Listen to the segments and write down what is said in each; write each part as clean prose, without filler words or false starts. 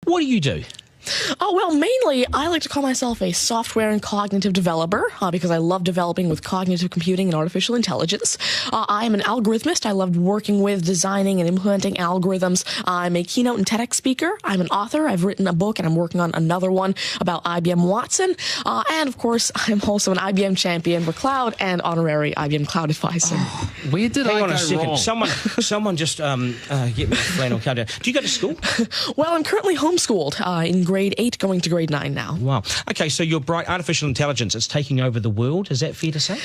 What do you do? Oh, well, mainly I like to call myself a software and cognitive developer because I love developing with cognitive computing and artificial intelligence. I am an algorithmist. I love working with, designing, and implementing algorithms. I'm a keynote and TEDx speaker. I'm an author. I've written a book, and I'm working on another one about IBM Watson. And, of course, I'm also an IBM champion for cloud and honorary IBM cloud advisor. Oh, where did Hang I on go a second. wrong? Someone just get me a flannel countdown. Do you go to school? Well, I'm currently homeschooled in grade 8, going to grade 9 now. Wow. Okay, so you're bright. Artificial intelligence, it's taking over the world. Is that fair to say?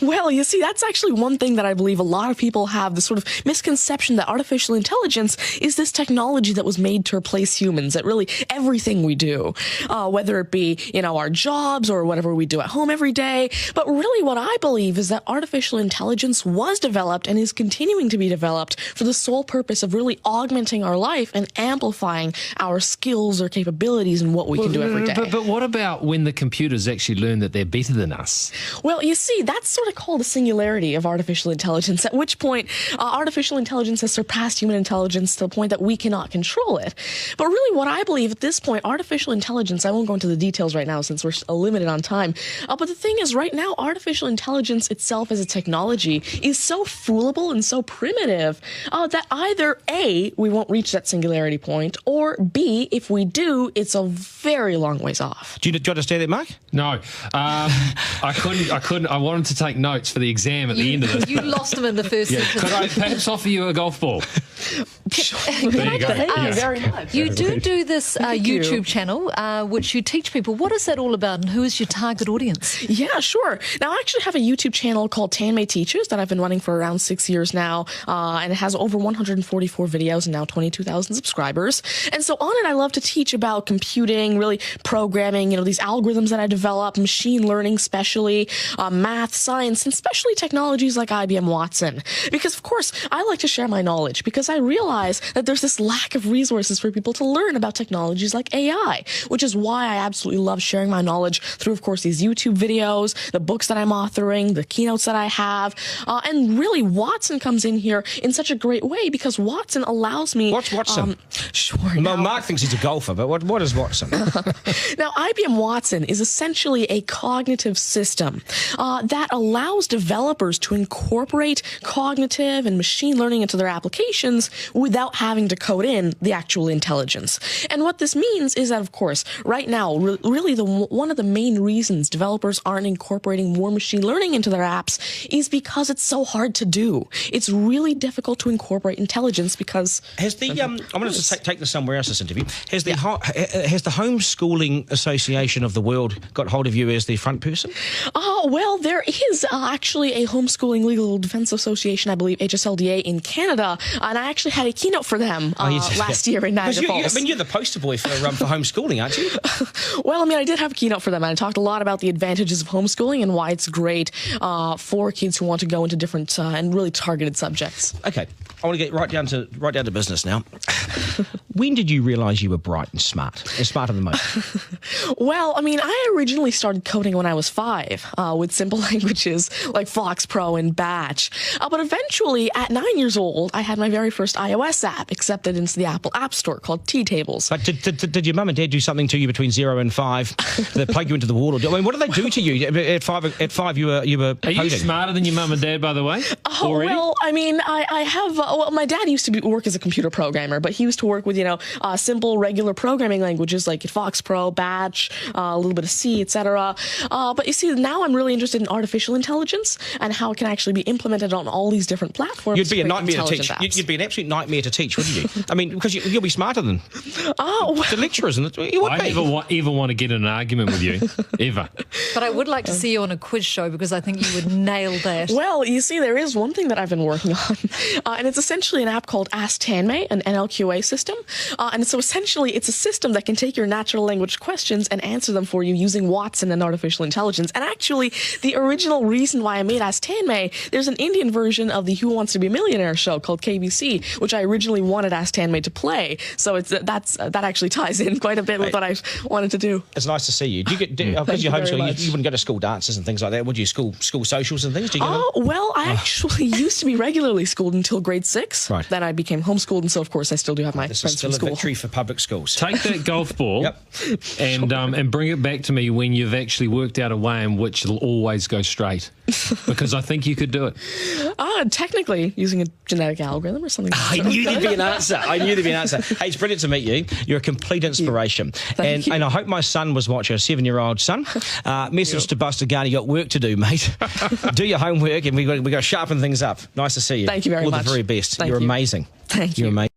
Well, you see, that's actually one thing that I believe a lot of people have, the sort of misconception that artificial intelligence is this technology that was made to replace humans at really everything we do, whether it be, our jobs or whatever we do at home every day. But really what I believe is that artificial intelligence was developed and is continuing to be developed for the sole purpose of really augmenting our life and amplifying our skills or capabilities and what we can do every day. But what about when the computers actually learn that they're better than us? Well, you see, that's sort of called a singularity of artificial intelligence, at which point artificial intelligence has surpassed human intelligence to the point that we cannot control it. But really what I believe at this point, artificial intelligence, I won't go into the details right now since we're limited on time, but the thing is right now, artificial intelligence itself as a technology is so foolable and so primitive that either A, we won't reach that singularity point, or B, if we do, it's a very long ways off. Do you understand that, Mark? No. I couldn't. I wanted to take notes for the exam at the end of this. You lost them in the first sentence. Could I perhaps offer you a golf ball? There you go. Thank you very much. You do this YouTube channel, which you teach people. What is that all about, and who is your target audience? Yeah, sure. Now, I actually have a YouTube channel called TANMAY Teaches that I've been running for around 6 years now, and it has over 144 videos and now 22,000 subscribers. And so on it, I love to teach about computing, really programming, these algorithms that I develop, machine learning especially, math, science, and especially technologies like IBM Watson. Because, of course, I like to share my knowledge because I realize that there's this lack of resources for people to learn about technologies like AI, which is why I absolutely love sharing my knowledge through, of course, these YouTube videos, the books that I'm authoring, the keynotes that I have, and really Watson comes in here in such a great way because Watson allows me... What's Watson? Sure. Well, Mark thinks he's a golfer, but what is Watson? Now, IBM Watson is essentially a cognitive system that allows developers to incorporate cognitive and machine learning into their applications without having to code in the actual intelligence. And what this means is that, of course, right now, really one of the main reasons developers aren't incorporating more machine learning into their apps is because it's so hard to do. It's really difficult to incorporate intelligence because... Has the I'm going to take this somewhere else, this interview. Has the Homeschooling Association of the World got hold of you as the front person? Well, there is actually a Homeschooling Legal Defense Association, I believe, HSLDA in Canada, and I actually had a keynote for them last year in Niagara Falls. You're the poster boy for homeschooling, aren't you? Well, I did have a keynote for them, and I talked a lot about the advantages of homeschooling and why it's great for kids who want to go into different and really targeted subjects. Okay, I want to get right down to business now. When did you realise you were bright and smarter than most? Well, I originally started coding when I was 5 with simple languages like Fox Pro and Batch. But eventually, at 9 years old, I had my very first iOS app accepted into the Apple App Store called T-Tables. But did your mum and dad do something to you between 0 and 5 that plug you into the wall? What did they do to you at 5? At 5, you were Are you smarter than your mum and dad, by the way? Well, I have. My dad used to work as a computer programmer, but he used to work with simple regular programming languages like Fox Pro, Batch, a little bit of C, etc. But you see, now I'm really interested in artificial intelligence and how it can actually be implemented on all these different platforms. You'd be a nightmare to teach. You'd be an absolute nightmare to teach, wouldn't you? Because you'll be smarter than the lecturers, and you would be. I never want to get in an argument with you, ever. But I would like to see you on a quiz show because I think you would nail that. Well, you see, there is one thing that I've been working on, and it's essentially an app called Ask Tanmay, an NLQA system. And so essentially, it's a system that can take your natural language questions and answer them for you using Watson and artificial intelligence. And actually, the original reason why I made Ask Tanmay, there's an Indian version of the Who Wants to Be a Millionaire show called KBC, which I I originally wanted Ask Tanmay to play. So that actually ties in quite a bit with what I wanted to do. It's nice to see you. Do you get because you're homeschooled? You wouldn't go to school dances and things like that, would you? School socials and things. Do you well, I actually used to be regularly schooled until grade 6. Right. Then I became homeschooled, and so of course I still do have my This friends is still from a school. victory for public schools. Take that golf ball and bring it back to me when you've actually worked out a way in which it'll always go straight. Because I think you could do it. Technically, using a genetic algorithm or something. I knew there'd be an answer. Hey, it's brilliant to meet you. You're a complete inspiration. Thank you. And I hope my son was watching, a 7-year-old son. Message to Buster Garner, you got work to do, mate. Do your homework, and we got to sharpen things up. Nice to see you. Thank you very much. All the very best. Thank You're you. amazing. Thank you. You're amazing.